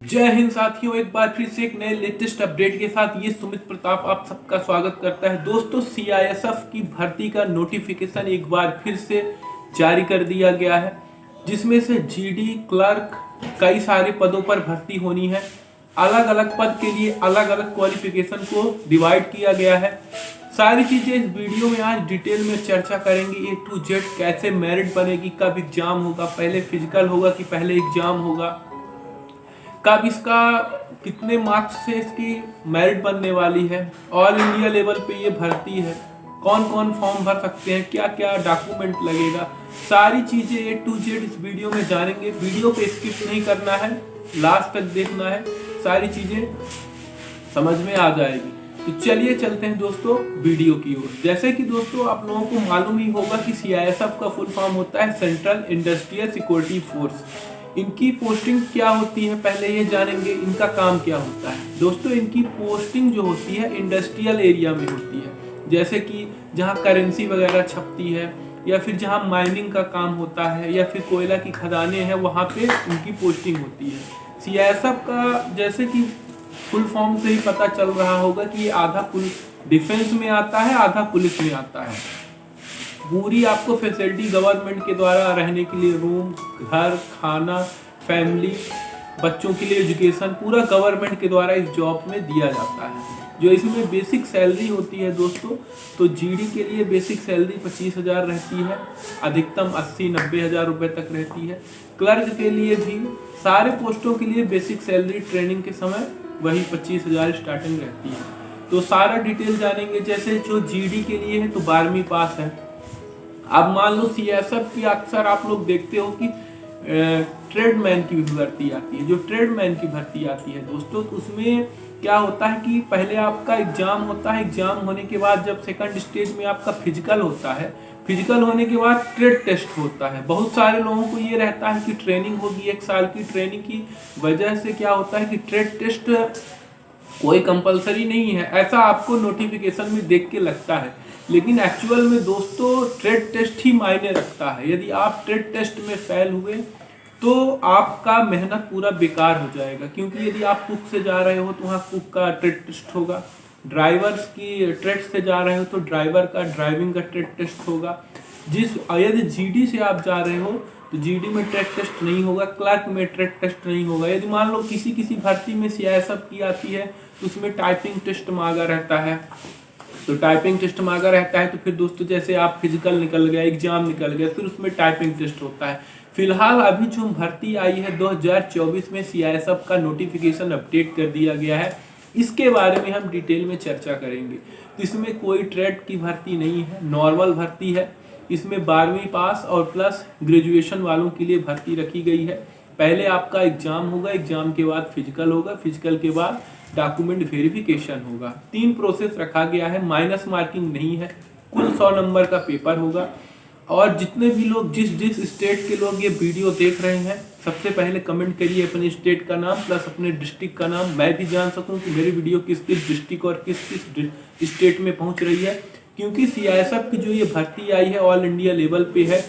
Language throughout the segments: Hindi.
जय हिंद साथियों, एक बार फिर से एक नए लेटेस्ट अपडेट के साथ ये सुमित प्रताप आप सबका स्वागत करता है। दोस्तों, सीआईएसएफ की भर्ती का नोटिफिकेशन एक बार फिर से जारी कर दिया गया है, जिसमें से जीडी, क्लर्क, कई सारे पदों पर भर्ती होनी है। अलग अलग पद के लिए अलग अलग क्वालिफिकेशन को डिवाइड किया गया है। सारी चीजें इस वीडियो में आज डिटेल में चर्चा करेंगे, A to Z। कैसे मेरिट बनेगी, कब एग्जाम होगा, पहले फिजिकल होगा कि पहले एग्जाम होगा, कब इसका कितने मार्क्स से इसकी मेरिट बनने वाली है, ऑल इंडिया लेवल पे ये भर्ती है, कौन कौन फॉर्म भर सकते हैं, क्या क्या डॉक्यूमेंट लगेगा, सारी चीजें A to Z इस वीडियो में जानेंगे। वीडियो पे स्किप नहीं करना है, लास्ट तक देखना है, सारी चीजें समझ में आ जाएगी। तो चलिए चलते हैं दोस्तों वीडियो की ओर। जैसे कि दोस्तों आप लोगों को मालूम ही होगा कि सीआईएसएफ का फुल फॉर्म होता है सेंट्रल इंडस्ट्रियल सिक्योरिटी फोर्स। इनकी पोस्टिंग क्या होती है पहले ये जानेंगे, इनका काम क्या होता है। दोस्तों, इनकी पोस्टिंग जो होती है इंडस्ट्रियल एरिया में होती है, जैसे कि जहाँ करेंसी वगैरह छपती है, या फिर जहाँ माइनिंग का काम होता है, या फिर कोयला की खदानें हैं, वहाँ पे इनकी पोस्टिंग होती है। सीआईएसएफ का जैसे कि फुल फॉर्म से ही पता चल रहा होगा कि ये आधा डिफेंस में आता है, आधा पुलिस में आता है। पूरी आपको फैसिलिटी गवर्नमेंट के द्वारा रहने के लिए रूम, घर, खाना, फैमिली, बच्चों के लिए एजुकेशन, पूरा गवर्नमेंट के द्वारा इस जॉब में दिया जाता है। जो इसमें बेसिक सैलरी होती है दोस्तों, तो जीडी के लिए बेसिक सैलरी 25,000 रहती है, अधिकतम 80-90 हज़ार रुपये तक रहती है। क्लर्क के लिए भी सारे पोस्टों के लिए बेसिक सैलरी ट्रेनिंग के समय वही 25,000 स्टार्टिंग रहती है। तो सारा डिटेल जानेंगे। जैसे जो जीडी के लिए है तो 12वीं पास है। अब मान लो सीएसएफ की अक्सर आप लोग देखते हो कि ट्रेडमैन की भी भर्ती आती है। जो ट्रेडमैन की भर्ती आती है दोस्तों, तो उसमें क्या होता है कि पहले आपका एग्जाम होता है, एग्जाम होने के बाद जब सेकंड स्टेज में आपका फिजिकल होता है, फिजिकल होने के बाद ट्रेड टेस्ट होता है। बहुत सारे लोगों को ये रहता है कि ट्रेनिंग होगी, 1 साल की ट्रेनिंग की वजह से क्या होता है कि ट्रेड टेस्ट कोई कंपलसरी नहीं है, ऐसा आपको नोटिफिकेशन में देख के लगता है। लेकिन एक्चुअल में दोस्तों ट्रेड टेस्ट ही मायने रखता है। यदि आप ट्रेड टेस्ट में फेल हुए तो आपका मेहनत पूरा बेकार हो जाएगा, क्योंकि यदि आप कुक से जा रहे हो तो वहाँ कुक का ट्रेड टेस्ट होगा, ड्राइवर्स की ट्रेड से जा रहे हो तो ड्राइवर का ड्राइविंग का ट्रेड टेस्ट होगा। यदि जीडी से आप जा रहे हो तो जीडी में ट्रेड टेस्ट नहीं होगा, क्लर्क में ट्रेड टेस्ट नहीं होगा। यदि मान लो किसी भर्ती में सीआईएसएफ की आती है तो उसमें टाइपिंग टेस्ट मांगा रहता है, तो टाइपिंग टेस्ट मांगा रहता है। तो फिर दोस्तों जैसे आप फिजिकल निकल गया, एग्जाम निकल गया, फिर उसमें टाइपिंग टेस्ट होता है। फिलहाल अभी जो भर्ती आई है 2024 में सीआईएसएफ का नोटिफिकेशन अपडेट कर दिया गया है, इसके बारे में हम डिटेल में चर्चा करेंगे। तो इसमें कोई ट्रेड की भर्ती नहीं है, नॉर्मल भर्ती है। इसमें 12वीं पास और प्लस ग्रेजुएशन वालों के लिए भर्ती रखी गई है। पहले आपका एग्जाम होगा, एग्जाम के बाद फिजिकल होगा, फिजिकल के बाद डॉक्यूमेंट वेरिफिकेशन होगा। 3 प्रोसेस रखा गया है, माइनस मार्किंग नहीं है। कुल 100 नंबर का पेपर होगा। और जितने भी लोग जिस स्टेट के लोग ये वीडियो देख रहे हैं, सबसे पहले कमेंट करिए अपने स्टेट का नाम प्लस अपने डिस्ट्रिक्ट का नाम, मैं भी जान सकूं कि मेरी वीडियो किस किस डिस्ट्रिक्ट और किस किस स्टेट में पहुंच रही है। क्योंकि सीआईएसएफ की जो ये भर्ती आई है ऑल इंडिया लेवल पे है।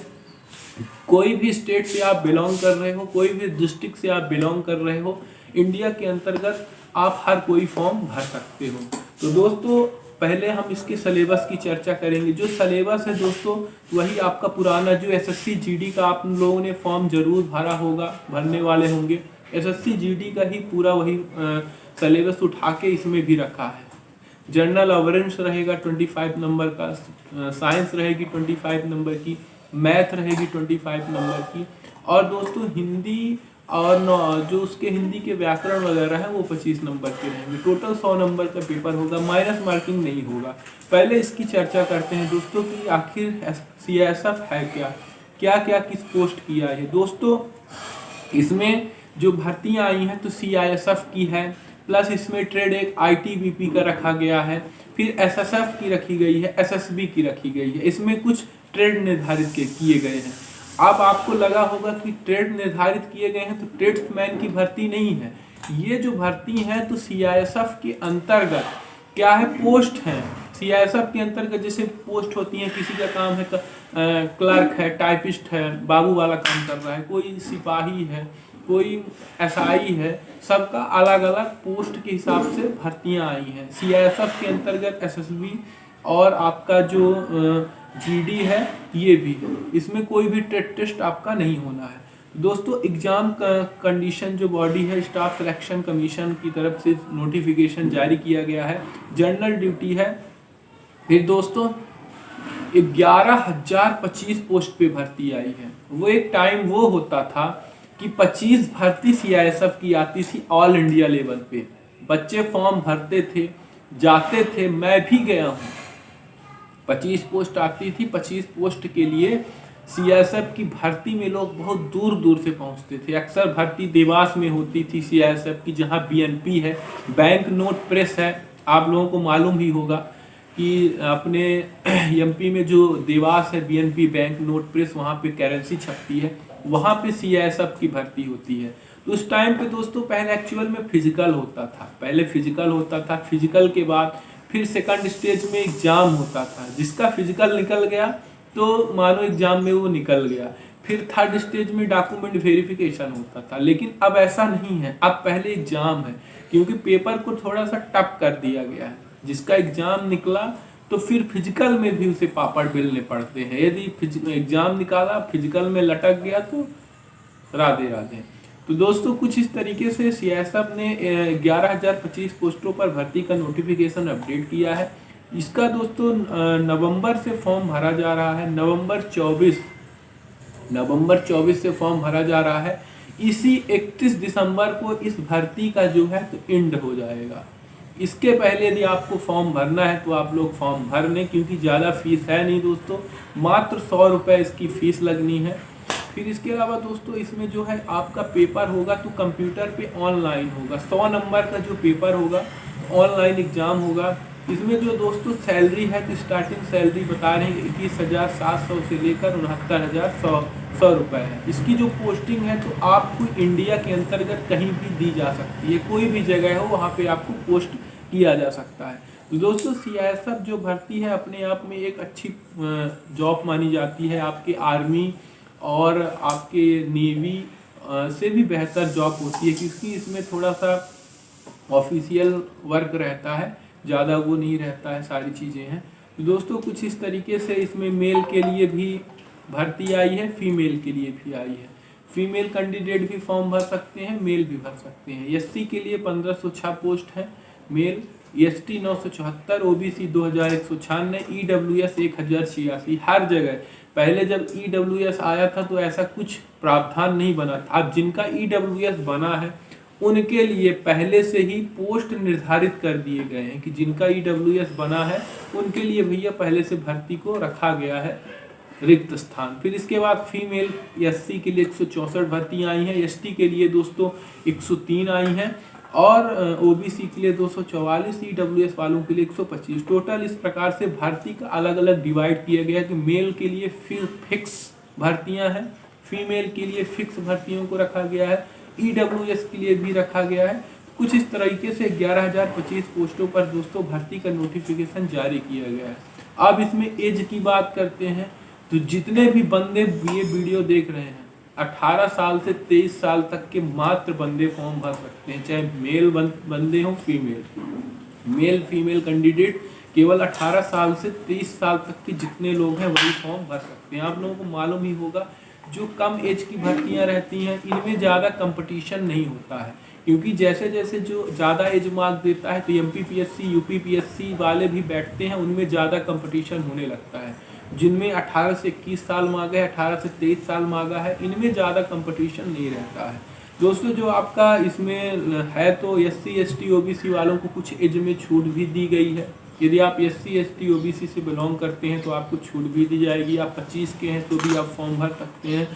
कोई भी स्टेट से आप बिलोंग कर रहे हो, कोई भी डिस्ट्रिक्ट से आप बिलोंग कर रहे हो, इंडिया के अंतर्गत आप हर कोई फॉर्म भर सकते हो। तो दोस्तों पहले हम इसके सिलेबस की चर्चा करेंगे। जो सिलेबस है दोस्तों वही आपका पुराना जो एसएससी जीडी का आप लोगों ने फॉर्म जरूर भरा होगा, भरने वाले होंगे। एसएससी जीडी का ही पूरा वही सिलेबस उठा के इसमें भी रखा है। जनरल अवेयरेंस रहेगा 25 नंबर का, साइंस रहेगी 25 नंबर की, मैथ रहेगी 25 नंबर की, और दोस्तों हिंदी और जो उसके हिंदी के व्याकरण वगैरह है वो 25 नंबर के रहेंगे। टोटल 100 नंबर का पेपर होगा, माइनस मार्किंग नहीं होगा। पहले इसकी चर्चा करते हैं दोस्तों कि आखिर सीआईएसएफ है क्या, क्या क्या किस पोस्ट की आई है। दोस्तों इसमें जो भर्तियां आई हैं तो सीआईएसएफ की है, प्लस इसमें ट्रेड एक आईटीबीपी का रखा गया है, फिर एसएसएफ की रखी गई है, एसएसबी की रखी गई है। इसमें कुछ ट्रेड निर्धारित किए गए हैं। अब आपको लगा होगा कि ट्रेड निर्धारित किए गए हैं तो ट्रेड्समैन की भर्ती नहीं है। ये जो भर्ती है तो सीआईएसएफ के अंतर्गत क्या है, पोस्ट हैं। सीआईएसएफ के अंतर्गत जैसे पोस्ट होती हैं, किसी का काम है क्लर्क है, टाइपिस्ट है, बाबू वाला काम कर रहा है, कोई सिपाही है, कोई एसआई है, सबका अलग अलग पोस्ट के हिसाब से भर्तियां आई हैं। सीआईएसएफ के अंतर्गत एसएसबी और आपका जो जीडी है ये भी है। इसमें कोई भी टेस्ट आपका नहीं होना है। दोस्तों एग्जाम कंडीशन जो बॉडी है स्टाफ सिलेक्शन कमीशन की तरफ से नोटिफिकेशन जारी किया गया है। जनरल ड्यूटी है। फिर दोस्तों 11,025 पोस्ट पे भर्ती आई है। वो एक टाइम वो होता था कि 25 भर्ती सीआईएसएफ की आती थी ऑल इंडिया लेवल पे। बच्चे फॉर्म भरते थे, जाते थे, मैं भी गया हूँ। 25 पोस्ट आती थी। 25 पोस्ट के लिए सीआईएसएफ की भर्ती में लोग बहुत दूर दूर से पहुंचते थे। अक्सर भर्ती देवास में होती थी सीआईएसएफ की, जहां बीएनपी है, बैंक नोट प्रेस है। आप लोगों को मालूम ही होगा कि अपने एमपी में जो देवास है बीएनपी बैंक नोट प्रेस, वहां पे करेंसी छपती है, वहां पे सीआईएसएफ की भर्ती होती है। तो उस टाइम पे दोस्तों पहले एक्चुअल में फिजिकल होता था। पहले फिजिकल होता था, फिजिकल के बाद फिर सेकंड स्टेज में एग्जाम होता था। जिसका फिजिकल निकल गया तो मानो एग्जाम में वो निकल गया। फिर थर्ड स्टेज में डॉक्यूमेंट वेरिफिकेशन होता था। लेकिन अब ऐसा नहीं है, अब पहले एग्जाम है, क्योंकि पेपर को थोड़ा सा टफ कर दिया गया है। जिसका एग्जाम निकला तो फिर फिजिकल में भी उसे पापड़ बेलने पड़ते हैं। यदि एग्जाम निकाला फिजिकल में लटक गया तो राधे राधे। तो दोस्तों कुछ इस तरीके से सीआईएसएफ ने 11,025 पोस्टों पर भर्ती का नोटिफिकेशन अपडेट किया है। इसका दोस्तों नवंबर से फॉर्म भरा जा रहा है। नवंबर 24 से फॉर्म भरा जा रहा है। इसी 31 दिसंबर को इस भर्ती का जो है तो एंड हो जाएगा। इसके पहले यदि आपको फॉर्म भरना है तो आप लोग फॉर्म भर लें, क्योंकि ज़्यादा फीस है नहीं दोस्तों, मात्र 100 रुपये इसकी फ़ीस लगनी है। फिर इसके अलावा दोस्तों इसमें जो है आपका पेपर होगा तो कंप्यूटर पे ऑनलाइन होगा। 100 नंबर का जो पेपर होगा ऑनलाइन एग्ज़ाम होगा। इसमें जो दोस्तों सैलरी है तो स्टार्टिंग सैलरी बता रहे हैं 21,700 से लेकर 69,100 रुपये है। इसकी जो पोस्टिंग है तो आपको इंडिया के अंतर्गत कहीं भी दी जा सकती है। कोई भी जगह हो वहाँ पे आपको पोस्ट किया जा सकता है। तो दोस्तों सीआईएसएफ जो भर्ती है अपने आप में एक अच्छी जॉब मानी जाती है। आपके आर्मी और आपके नेवी से भी बेहतर जॉब होती है, क्योंकि इसमें थोड़ा सा ऑफिशियल वर्क रहता है, ज़्यादा वो नहीं रहता है, सारी चीज़ें हैं। तो दोस्तों कुछ इस तरीके से इसमें मेल के लिए भी भर्ती आई है, फीमेल के लिए भी आई है। फीमेल कैंडिडेट भी फॉर्म भर सकते हैं, मेल भी भर सकते हैं। एससी के लिए 1506 पोस्ट है मेल, एसटी 974, ओबीसी 2196, ईडब्ल्यूएस 1086। हर जगह पहले जब ईडब्ल्यूएस आया था तो ऐसा कुछ प्रावधान नहीं बना था। अब जिनका ईडब्ल्यूएस बना है उनके लिए पहले से ही पोस्ट निर्धारित कर दिए गए हैं कि जिनका ईडब्ल्यूएस बना है उनके लिए भैया पहले से भर्ती को रखा गया है रिक्त स्थान। फिर इसके बाद फीमेल एससी के लिए 164 भर्तियां आई हैं, एसटी के लिए दोस्तों 103 आई हैं और ओबीसी के लिए 244, ईडब्ल्यूएस वालों के लिए 125। टोटल इस प्रकार से भर्ती का अलग अलग डिवाइड किया गया कि मेल के लिए फिक्स भर्तियां हैं, फीमेल के लिए फिक्स भर्तियों को रखा गया है, ईडब्ल्यूएस के लिए भी रखा गया है। कुछ इस तरीके से 11,025 पोस्टों पर दोस्तों भर्ती का नोटिफिकेशन जारी किया गया है। अब इसमें एज की बात करते हैं तो जितने भी बंदे ये वीडियो देख रहे हैं 18 साल से 23 साल तक के मात्र बंदे फॉर्म भर सकते हैं, चाहे मेल बंदे हो मेल फीमेल कैंडिडेट केवल 18 साल से 23 साल तक के जितने लोग हैं वही फॉर्म भर सकते हैं। आप लोगों को मालूम ही होगा जो कम एज की भर्तियां रहती हैं इनमें ज़्यादा कंपटीशन नहीं होता है, क्योंकि जैसे जैसे जो ज़्यादा एज मार्क देता है तो एमपीपीएससी यूपीपीएससी वाले भी बैठते हैं, उनमें ज़्यादा कंपटीशन होने लगता है। जिनमें 18 से 21 साल मांगा है, 18 से 23 साल मांगा है, इनमें ज़्यादा कंपटीशन नहीं रहता है। दोस्तों जो आपका इसमें है तो एससी एसटी ओबीसी वालों को कुछ एज में छूट भी दी गई है। यदि आप एससी एसटी ओबीसी से बिलोंग करते हैं तो आपको छूट भी दी जाएगी। आप 25 के हैं तो भी आप फॉर्म भर सकते हैं।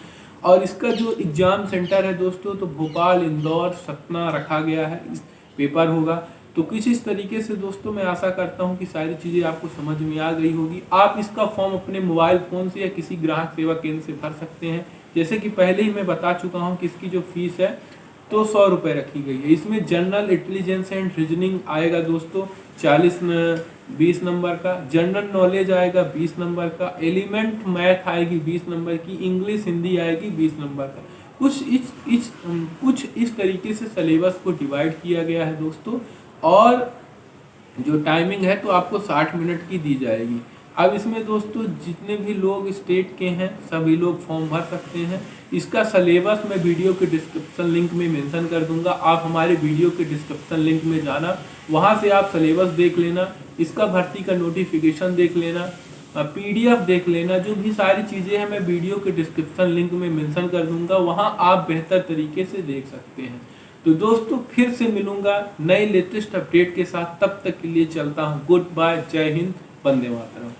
और इसका जो एग्ज़ाम सेंटर है दोस्तों तो भोपाल, इंदौर, सतना रखा गया है। इस पेपर होगा तो कुछ इस तरीके से दोस्तों मैं आशा करता हूं कि सारी चीज़ें आपको समझ में आ गई होगी। आप इसका फॉर्म अपने मोबाइल फ़ोन से या किसी ग्राहक सेवा केंद्र से भर सकते हैं। जैसे कि पहले ही मैं बता चुका हूं कि इसकी जो फीस है तो 100 रुपये रखी गई है। इसमें जनरल इंटेलिजेंस एंड रीजनिंग आएगा दोस्तों 20 नंबर का, जनरल नॉलेज आएगा 20 नंबर का, एलिमेंट मैथ आएगी 20 नंबर की, इंग्लिश हिंदी आएगी 20 नंबर का। कुछ इस तरीके से सिलेबस को डिवाइड किया गया है दोस्तों। और जो टाइमिंग है तो आपको 60 मिनट की दी जाएगी। अब इसमें दोस्तों जितने भी लोग स्टेट के हैं सभी लोग फॉर्म भर सकते हैं। इसका सिलेबस मैं वीडियो के डिस्क्रिप्शन लिंक में मेंशन कर दूंगा, आप हमारे वीडियो के डिस्क्रिप्शन लिंक में जाना, वहां से आप सिलेबस देख लेना, इसका भर्ती का नोटिफिकेशन देख लेना, PDF देख लेना। जो भी सारी चीज़ें हैं मैं वीडियो के डिस्क्रिप्शन लिंक में मेंशन कर दूंगा, वहां आप बेहतर तरीके से देख सकते हैं। तो दोस्तों फिर से मिलूंगा नए लेटेस्ट अपडेट के साथ, तब तक के लिए चलता हूं। गुड बाय, जय हिंद, वंदे मातरम।